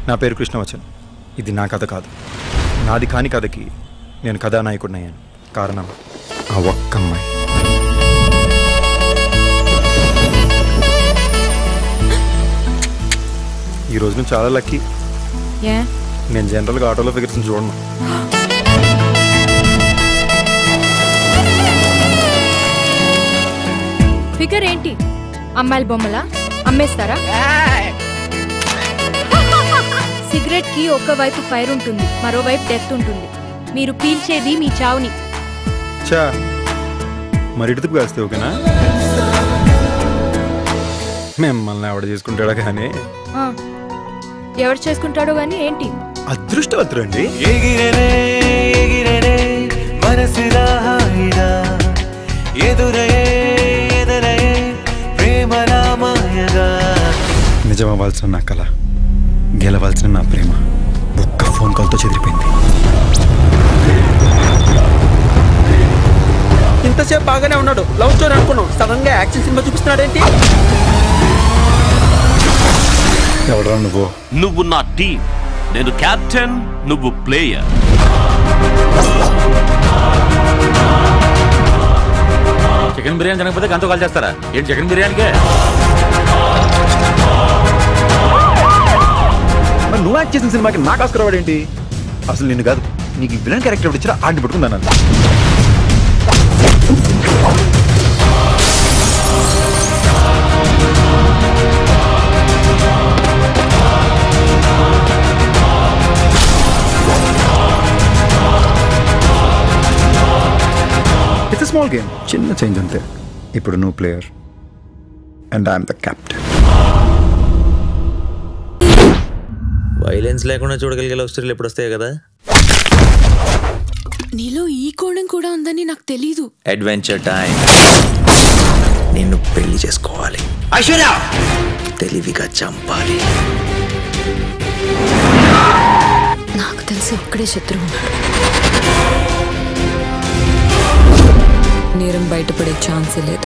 నా పేరు కృష్ణవచన్. ఇది నా కథ కాదు. నాది కాని కథకి నేను కథానాయకుడిని అయ్యాను. కారణం ఆ ఒక్క అమ్మాయి. ఈరోజు నువ్వు చాలా లక్కీ. నేను జనరల్గా ఆటోలో ఫిగర్స్ని చూడను. ఫిగర్ ఏంటి? అమ్మాయిల బొమ్మలా అమ్మేస్తారా? సిగరెట్ కి ఒక వైపు ఫైర్ ఉంటుంది, మరోవైపు డెత్ ఉంటుంది. మీరు పీల్చేది మీ చావుని. చా మరి ఇటుకు వేస్తే ఓకేనా? మిమ్మల్ని ఎవడ చేసుకుంటాడా కానీ ఎవరు చేసుకుంటాడో గానీ ఏంటి? అదృష్టవంతురండి. నిజమవ్వాల్సిన నా కళ, గెలవాల్సిన నా ప్రేమ ఒక్క ఫోన్ కాల్తో చెదిరిపోయింది. ఇంతసేపు బాగానే ఉన్నాడు, లవ్ స్టోరీ అనుకున్నాం. సడన్ గా యాక్షన్ సినిమా చూపిస్తున్నాడేంటి? ఎవడరా నువ్వు? నువ్వు నా టీం, నేను కెప్టెన్, నువ్వు ప్లేయర్. చికెన్ బిర్యానీ తినకపోతే గంతో కాల్ చేస్తారా ఏంటి? చికెన్ బిర్యానీకే మరి నువ్వు యాక్ట్ చేసిన సినిమాకి నాకు ఆస్కర్ అవార్డు ఏంటి? అసలు నిన్ను కాదు, నీకు విలన్ క్యారెక్టర్ ఇచ్చినా ఆడిని పట్టుకుందాను. ఇట్స్ ఎ స్మాల్ గేమ్, చిన్న చేంజ్ అంతే. ఇప్పుడు నువ్వు player and I'm the captain. Violence లేకుండా చూడగలిగే లవ్ స్టోరీలు ఎప్పుడు వస్తాయి కదా? నీలో ఈ కోణం కూడా ఉందని నాకు తెలీదు. Adventure time. నిన్ను పెళ్లి చేసుకోవాలి, ఐశ్వర్య తెలివిగా చంపాలి. నాకు తెలిసి ఒక్కడే శత్రువు ఉన్నాడు. నేరం బయటపడే ఛాన్సే లేదు.